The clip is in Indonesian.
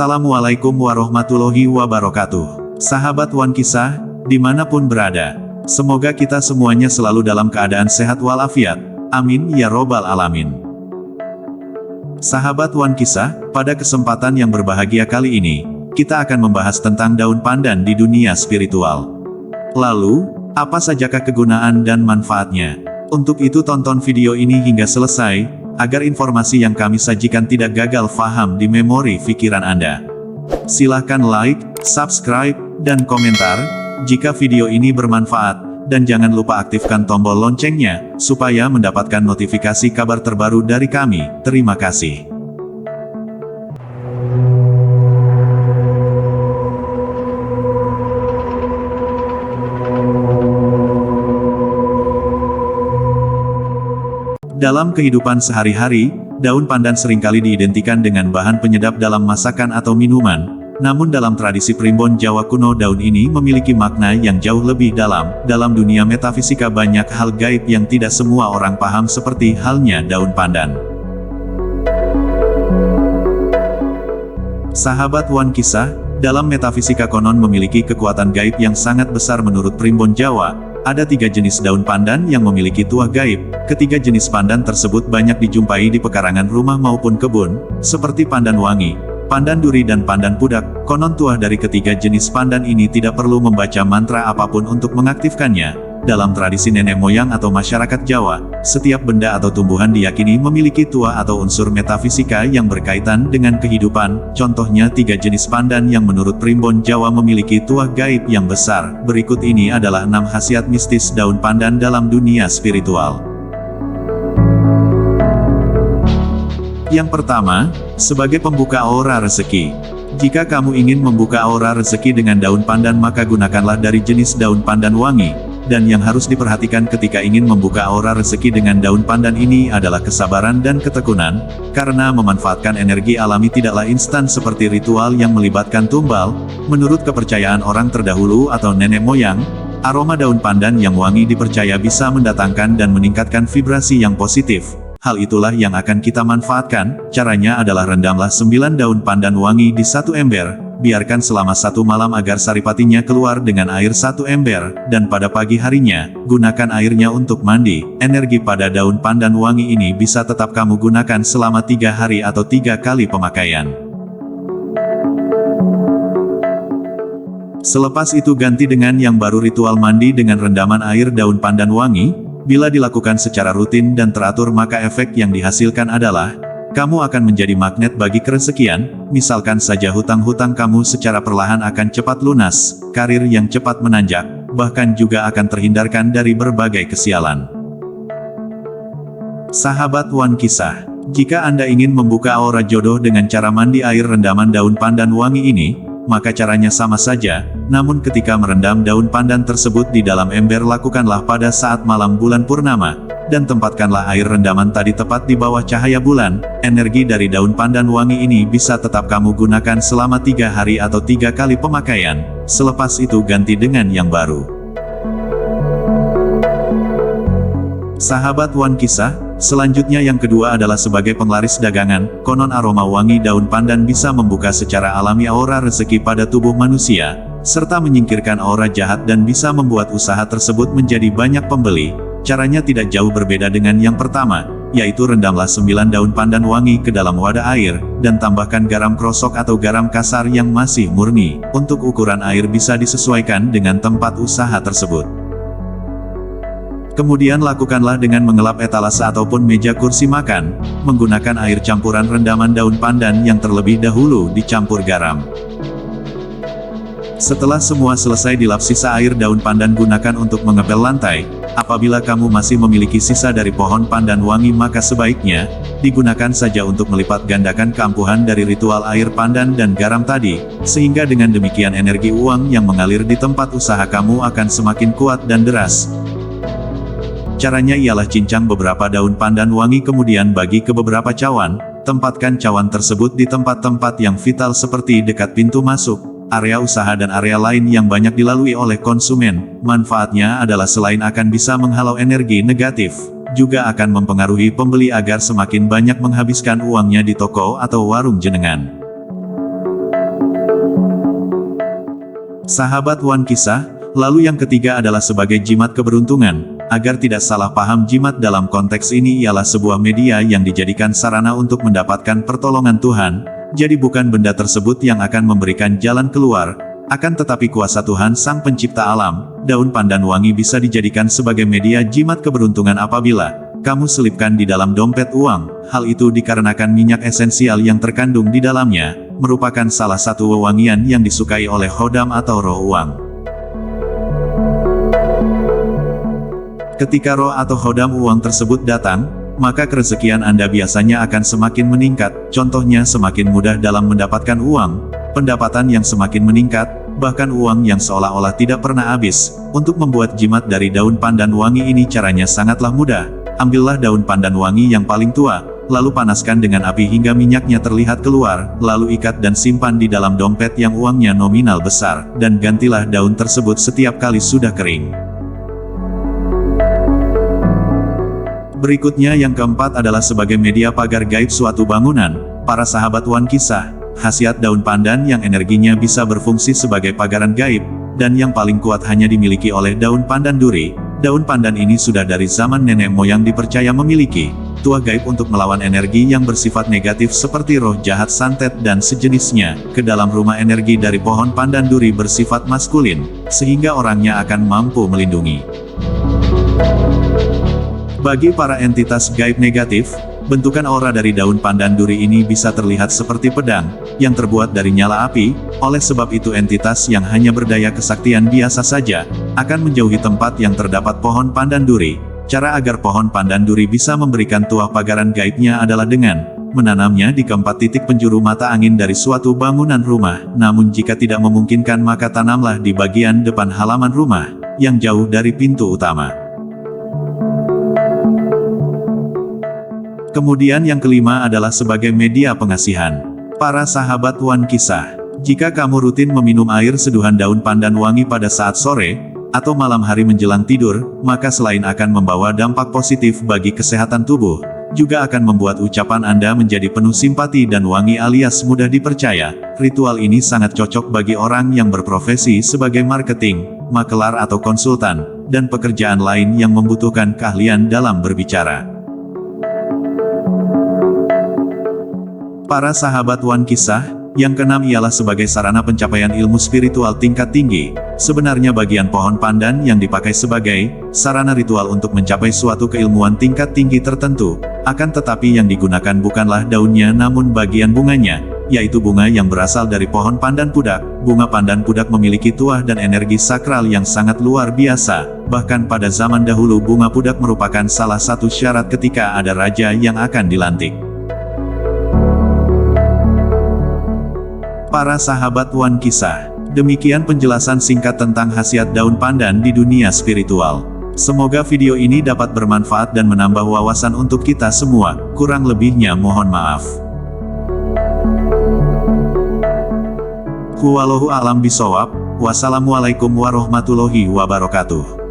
Assalamualaikum warahmatullahi wabarakatuh. Sahabat Wan Kisah, dimanapun berada, semoga kita semuanya selalu dalam keadaan sehat walafiat. Amin ya robbal alamin. Sahabat Wan Kisah, pada kesempatan yang berbahagia kali ini, kita akan membahas tentang daun pandan di dunia spiritual. Lalu, apa sajakah kegunaan dan manfaatnya? Untuk itu tonton video ini hingga selesai, agar informasi yang kami sajikan tidak gagal faham di memori pikiran Anda. Silahkan like, subscribe, dan komentar, jika video ini bermanfaat, dan jangan lupa aktifkan tombol loncengnya, supaya mendapatkan notifikasi kabar terbaru dari kami. Terima kasih. Dalam kehidupan sehari-hari, daun pandan seringkali diidentikan dengan bahan penyedap dalam masakan atau minuman. Namun dalam tradisi primbon Jawa kuno daun ini memiliki makna yang jauh lebih dalam. Dalam dunia metafisika banyak hal gaib yang tidak semua orang paham seperti halnya daun pandan. Sahabat Wan Kisah, dalam metafisika konon memiliki kekuatan gaib yang sangat besar menurut primbon Jawa. Ada 3 jenis daun pandan yang memiliki tuah gaib. Ketiga jenis pandan tersebut banyak dijumpai di pekarangan rumah maupun kebun, seperti pandan wangi, pandan duri dan pandan pudak. Konon tuah dari ketiga jenis pandan ini tidak perlu membaca mantra apapun untuk mengaktifkannya. Dalam tradisi nenek moyang atau masyarakat Jawa, setiap benda atau tumbuhan diyakini memiliki tuah atau unsur metafisika yang berkaitan dengan kehidupan. Contohnya 3 jenis pandan yang menurut primbon Jawa memiliki tuah gaib yang besar. Berikut ini adalah 6 khasiat mistis daun pandan dalam dunia spiritual. Yang pertama, sebagai pembuka aura rezeki. Jika kamu ingin membuka aura rezeki dengan daun pandan maka gunakanlah dari jenis daun pandan wangi. Dan yang harus diperhatikan ketika ingin membuka aura rezeki dengan daun pandan ini adalah kesabaran dan ketekunan, karena memanfaatkan energi alami tidaklah instan seperti ritual yang melibatkan tumbal. Menurut kepercayaan orang terdahulu atau nenek moyang, aroma daun pandan yang wangi dipercaya bisa mendatangkan dan meningkatkan vibrasi yang positif. Hal itulah yang akan kita manfaatkan. Caranya adalah rendamlah 9 daun pandan wangi di 1 ember. Biarkan selama 1 malam agar saripatinya keluar dengan air 1 ember, dan pada pagi harinya, gunakan airnya untuk mandi. Energi pada daun pandan wangi ini bisa tetap kamu gunakan selama 3 hari atau 3 kali pemakaian. Selepas itu ganti dengan yang baru ritual mandi dengan rendaman air daun pandan wangi. Bila dilakukan secara rutin dan teratur maka efek yang dihasilkan adalah kamu akan menjadi magnet bagi kerezekian. Misalkan saja hutang-hutang kamu secara perlahan akan cepat lunas, karir yang cepat menanjak, bahkan juga akan terhindarkan dari berbagai kesialan. Sahabat Wan Kisah, jika Anda ingin membuka aura jodoh dengan cara mandi air rendaman daun pandan wangi ini, maka caranya sama saja. Namun ketika merendam daun pandan tersebut di dalam ember lakukanlah pada saat malam bulan purnama. Dan tempatkanlah air rendaman tadi tepat di bawah cahaya bulan. Energi dari daun pandan wangi ini bisa tetap kamu gunakan selama 3 hari atau 3 kali pemakaian. Selepas itu ganti dengan yang baru. Sahabat Wan Kisah, selanjutnya yang kedua adalah sebagai penglaris dagangan. Konon aroma wangi daun pandan bisa membuka secara alami aura rezeki pada tubuh manusia, serta menyingkirkan aura jahat dan bisa membuat usaha tersebut menjadi banyak pembeli. Caranya tidak jauh berbeda dengan yang pertama, yaitu rendamlah 9 daun pandan wangi ke dalam wadah air, dan tambahkan garam krosok atau garam kasar yang masih murni. Untuk ukuran air bisa disesuaikan dengan tempat usaha tersebut. Kemudian lakukanlah dengan mengelap etalase ataupun meja kursi makan, menggunakan air campuran rendaman daun pandan yang terlebih dahulu dicampur garam. Setelah semua selesai dilap sisa air daun pandan gunakan untuk mengepel lantai. Apabila kamu masih memiliki sisa dari pohon pandan wangi maka sebaiknya digunakan saja untuk melipat gandakan keampuhan dari ritual air pandan dan garam tadi, sehingga dengan demikian energi uang yang mengalir di tempat usaha kamu akan semakin kuat dan deras. Caranya ialah cincang beberapa daun pandan wangi kemudian bagi ke beberapa cawan. Tempatkan cawan tersebut di tempat-tempat yang vital seperti dekat pintu masuk, area usaha dan area lain yang banyak dilalui oleh konsumen. Manfaatnya adalah selain akan bisa menghalau energi negatif, juga akan mempengaruhi pembeli agar semakin banyak menghabiskan uangnya di toko atau warung jenengan. Sahabat Wan Kisah, lalu yang ketiga adalah sebagai jimat keberuntungan. Agar tidak salah paham, jimat dalam konteks ini ialah sebuah media yang dijadikan sarana untuk mendapatkan pertolongan Tuhan, jadi bukan benda tersebut yang akan memberikan jalan keluar, akan tetapi kuasa Tuhan Sang Pencipta Alam. Daun pandan wangi bisa dijadikan sebagai media jimat keberuntungan apabila kamu selipkan di dalam dompet uang. Hal itu dikarenakan minyak esensial yang terkandung di dalamnya merupakan salah satu wewangian yang disukai oleh Khodam atau roh uang. Ketika roh atau Khodam uang tersebut datang, maka kerezekian Anda biasanya akan semakin meningkat. Contohnya semakin mudah dalam mendapatkan uang, pendapatan yang semakin meningkat, bahkan uang yang seolah-olah tidak pernah habis. Untuk membuat jimat dari daun pandan wangi ini caranya sangatlah mudah. Ambillah daun pandan wangi yang paling tua, lalu panaskan dengan api hingga minyaknya terlihat keluar, lalu ikat dan simpan di dalam dompet yang uangnya nominal besar, dan gantilah daun tersebut setiap kali sudah kering. Berikutnya yang keempat adalah sebagai media pagar gaib suatu bangunan. Para sahabat Wan Kisah, khasiat daun pandan yang energinya bisa berfungsi sebagai pagaran gaib, dan yang paling kuat hanya dimiliki oleh daun pandan duri. Daun pandan ini sudah dari zaman nenek moyang dipercaya memiliki tuah gaib untuk melawan energi yang bersifat negatif seperti roh jahat, santet, dan sejenisnya. Ke dalam rumah energi dari pohon pandan duri bersifat maskulin, sehingga orangnya akan mampu melindungi. Bagi para entitas gaib negatif, bentukan aura dari daun pandan duri ini bisa terlihat seperti pedang, yang terbuat dari nyala api. Oleh sebab itu entitas yang hanya berdaya kesaktian biasa saja, akan menjauhi tempat yang terdapat pohon pandan duri. Cara agar pohon pandan duri bisa memberikan tuah pagaran gaibnya adalah dengan menanamnya di keempat titik penjuru mata angin dari suatu bangunan rumah. Namun jika tidak memungkinkan maka tanamlah di bagian depan halaman rumah, yang jauh dari pintu utama. Kemudian yang kelima adalah sebagai media pengasihan. Para sahabat Wan Kisah, jika kamu rutin meminum air seduhan daun pandan wangi pada saat sore, atau malam hari menjelang tidur, maka selain akan membawa dampak positif bagi kesehatan tubuh, juga akan membuat ucapan Anda menjadi penuh simpati dan wangi alias mudah dipercaya. Ritual ini sangat cocok bagi orang yang berprofesi sebagai marketing, makelar atau konsultan, dan pekerjaan lain yang membutuhkan keahlian dalam berbicara. Para sahabat Wan Kisah, yang keenam ialah sebagai sarana pencapaian ilmu spiritual tingkat tinggi. Sebenarnya bagian pohon pandan yang dipakai sebagai sarana ritual untuk mencapai suatu keilmuan tingkat tinggi tertentu, akan tetapi yang digunakan bukanlah daunnya namun bagian bunganya, yaitu bunga yang berasal dari pohon pandan pudak. Bunga pandan pudak memiliki tuah dan energi sakral yang sangat luar biasa. Bahkan pada zaman dahulu bunga pudak merupakan salah satu syarat ketika ada raja yang akan dilantik. Para sahabat Wan Kisah, demikian penjelasan singkat tentang khasiat daun pandan di dunia spiritual. Semoga video ini dapat bermanfaat dan menambah wawasan untuk kita semua. Kurang lebihnya mohon maaf. Wallahu a'lam bishawab. Wassalamualaikum warahmatullahi wabarakatuh.